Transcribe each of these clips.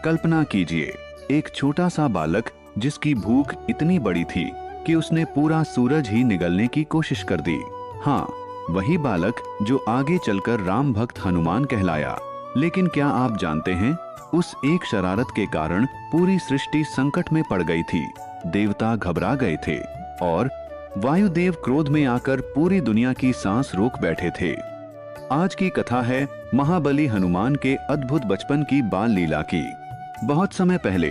कल्पना कीजिए, एक छोटा सा बालक जिसकी भूख इतनी बड़ी थी कि उसने पूरा सूरज ही निगलने की कोशिश कर दी। हाँ, वही बालक जो आगे चलकर राम भक्त हनुमान कहलाया। लेकिन क्या आप जानते हैं, उस एक शरारत के कारण पूरी सृष्टि संकट में पड़ गई थी। देवता घबरा गए थे और वायुदेव क्रोध में आकर पूरी दुनिया की सांस रोक बैठे थे। आज की कथा है महाबली हनुमान के अद्भुत बचपन की बाल लीला की। बहुत समय पहले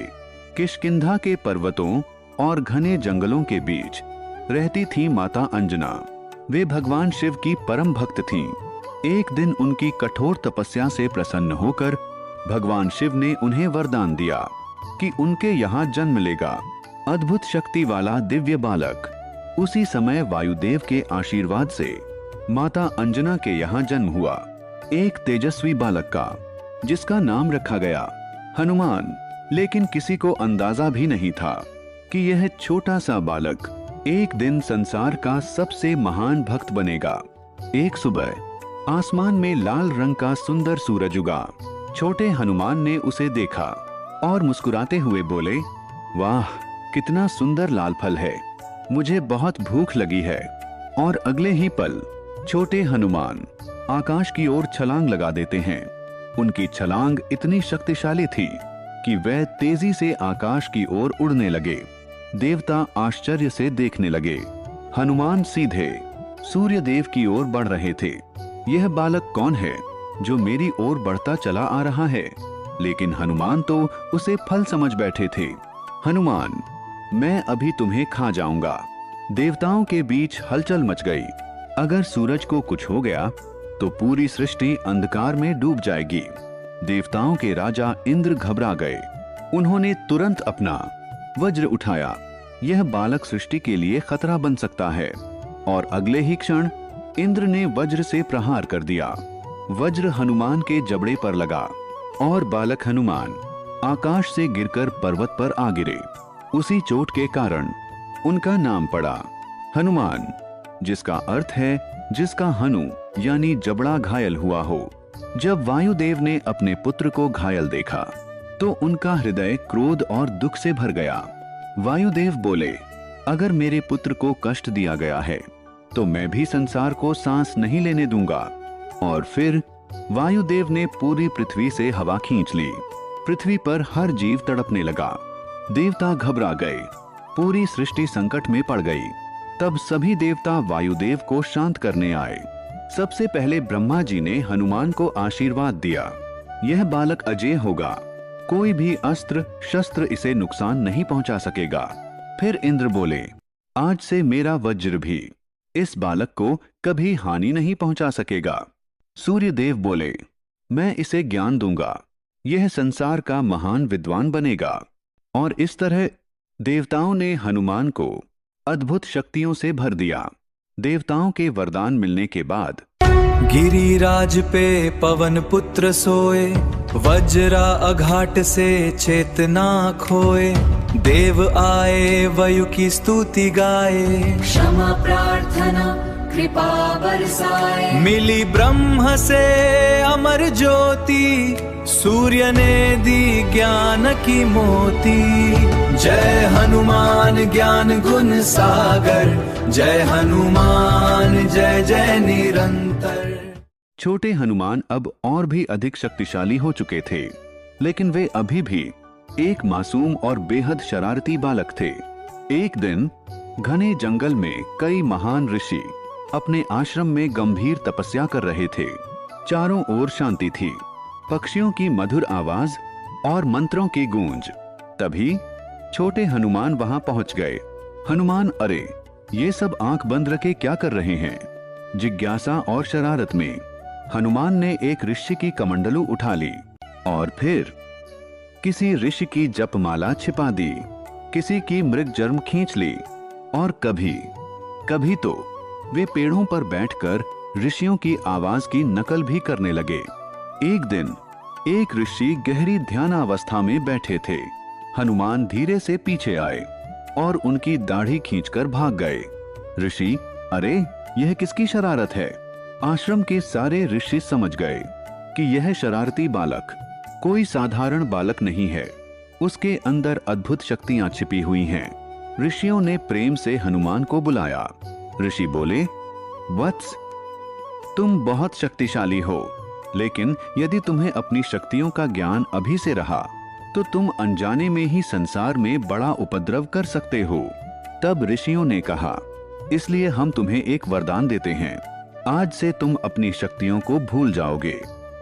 किष्किंधा के पर्वतों और घने जंगलों के बीच रहती थी माता अंजना। वे भगवान शिव की परम भक्त थीं। एक दिन उनकी कठोर तपस्या से प्रसन्न होकर भगवान शिव ने उन्हें वरदान दिया कि उनके यहाँ जन्म लेगा अद्भुत शक्ति वाला दिव्य बालक। उसी समय वायुदेव के आशीर्वाद से माता अंजना के यहाँ जन्म हुआ एक तेजस्वी बालक का, जिसका नाम रखा गया हनुमान। लेकिन किसी को अंदाजा भी नहीं था कि यह छोटा सा बालक एक दिन संसार का सबसे महान भक्त बनेगा। एक सुबह आसमान में लाल रंग का सुंदर सूरज उगा। छोटे हनुमान ने उसे देखा और मुस्कुराते हुए बोले, वाह, कितना सुंदर लाल फल है, मुझे बहुत भूख लगी है। और अगले ही पल छोटे हनुमान आकाश की ओर छलांग लगा देते हैं। उनकी छलांग इतनी शक्तिशाली थी कि वह तेजी से आकाश की ओर उड़ने लगे। देवता आश्चर्य से देखने लगे। हनुमान सीधे सूर्य देव की ओर बढ़ रहे थे। यह बालक कौन है जो मेरी ओर बढ़ता चला आ रहा है? लेकिन हनुमान तो उसे फल समझ बैठे थे। हनुमान, मैं अभी तुम्हें खा जाऊंगा। देवताओं के बीच हलचल मच गई। अगर सूरज को कुछ हो गया तो पूरी सृष्टि अंधकार में डूब जाएगी। देवताओं के राजा इंद्र घबरा गए। उन्होंने तुरंत अपना वज्र उठाया। यह बालक सृष्टि के लिए खतरा बन सकता है। और अगले ही क्षण इंद्र ने वज्र से प्रहार कर दिया। वज्र हनुमान के जबड़े पर लगा और बालक हनुमान आकाश से गिरकर पर्वत पर आ गिरे। उसी चोट के कारण उनका नाम पड़ा हनुमान, जिसका अर्थ है जिसका हनु यानी जबड़ा घायल हुआ हो। जब वायुदेव ने अपने पुत्र को घायल देखा तो उनका हृदय क्रोध और दुख से भर गया। वायुदेव बोले, अगर मेरे पुत्र को कष्ट दिया गया है तो मैं भी संसार को सांस नहीं लेने दूंगा। और फिर वायुदेव ने पूरी पृथ्वी से हवा खींच ली। पृथ्वी पर हर जीव तड़पने लगा। देवता घबरा गए। पूरी सृष्टि संकट में पड़ गई। तब सभी देवता वायुदेव को शांत करने आए। सबसे पहले ब्रह्मा जी ने हनुमान को आशीर्वाद दिया, यह बालक अजेय होगा, कोई भी अस्त्र शस्त्र इसे नुकसान नहीं पहुंचा सकेगा। फिर इंद्र बोले, आज से मेरा वज्र भी इस बालक को कभी हानि नहीं पहुंचा सकेगा। सूर्यदेव बोले, मैं इसे ज्ञान दूंगा, यह संसार का महान विद्वान बनेगा। और इस तरह देवताओं ने हनुमान को अद्भुत शक्तियों से भर दिया। देवताओं के वरदान मिलने के बाद गिरिराज पे पवन पुत्र सोए, वज्रा अघाट से चेतना खोए। देव आए वयु की स्तुति गाए, क्षमा प्रार्थना कृपा बरसाए। मिली ब्रह्म से अमर ज्योति, सूर्य ने दी ज्ञान की मोती। जय हनुमान ज्ञान गुण सागर, जय हनुमान जय जय निरंतर। छोटे हनुमान अब और भी अधिक शक्तिशाली हो चुके थे, लेकिन वे अभी भी एक मासूम और बेहद शरारती बालक थे। एक दिन घने जंगल में कई महान ऋषि अपने आश्रम में गंभीर तपस्या कर रहे थे। चारों ओर शांति थी, पक्षियों की मधुर आवाज और मंत्रों की गूंज। तभी छोटे हनुमान वहां पहुंच गए। हनुमान, अरे ये सब आंख बंद रखे क्या कर रहे हैं? जिज्ञासा और शरारत में हनुमान ने एक ऋषि की कमंडलू उठा ली और फिर किसी ऋषि की जपमाला छिपा दी, किसी की मृगजर्म खींच ली और कभी तो वे पेड़ों पर बैठकर ऋषियों की आवाज की नकल भी करने लगे। एक दिन एक ऋषि गहरी ध्यानावस्था में बैठे थे। हनुमान धीरे से पीछे आए और उनकी दाढ़ी खींचकर भाग गए। ऋषि, अरे यह किसकी शरारत है? आश्रम के सारे ऋषि समझ गए कि यह शरारती बालक कोई साधारण बालक नहीं है, उसके अंदर अद्भुत शक्तियां छिपी हुई हैं। ऋषियों ने प्रेम से हनुमान को बुलाया। ऋषि बोले, वत्स, तुम बहुत शक्तिशाली हो, लेकिन यदि तुम्हें अपनी शक्तियों का ज्ञान अभी से रहा तो तुम अनजाने में ही संसार में बड़ा उपद्रव कर सकते हो। तब ऋषियों ने कहा, इसलिए हम तुम्हें एक वरदान देते हैं। आज से तुम अपनी शक्तियों को भूल जाओगे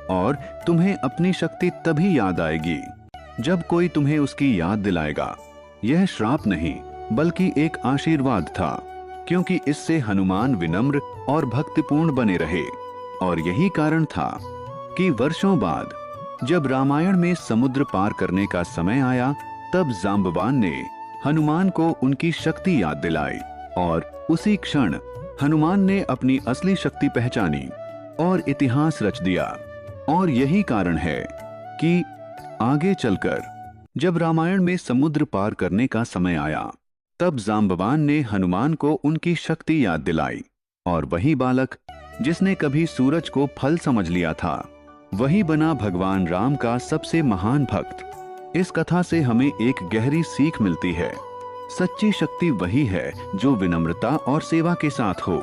और तुम्हें अपनी शक्ति तभी याद आएगी जब कोई तुम्हें उसकी याद दिलाएगा। यह श्राप नहीं बल्कि एक आशीर्वाद था, क्योंकि इससे हनुमान विनम्र और भक्तिपूर्ण बने रहे। और यही कारण था कि वर्षों बाद जब रामायण में समुद्र पार करने का समय आया, तब जांबवान ने हनुमान को उनकी शक्ति याद दिलाई और उसी क्षण हनुमान ने अपनी असली शक्ति पहचानी और इतिहास रच दिया। और यही कारण है कि आगे चलकर जब रामायण में समुद्र पार करने का समय आया, तब जांबवान ने हनुमान को उनकी शक्ति याद दिलाई। और वही बालक जिसने कभी सूरज को फल समझ लिया था, वही बना भगवान राम का सबसे महान भक्त। इस कथा से हमें एक गहरी सीख मिलती है। सच्ची शक्ति वही है जो विनम्रता और सेवा के साथ हो।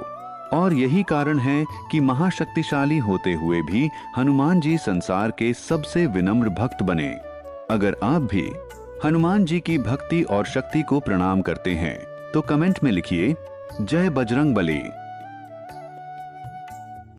और यही कारण है कि महाशक्तिशाली होते हुए भी हनुमान जी संसार के सबसे विनम्र भक्त बने। अगर आप भी हनुमान जी की भक्ति और शक्ति को प्रणाम करते हैं तो कमेंट में लिखिए, जय बजरंग बली।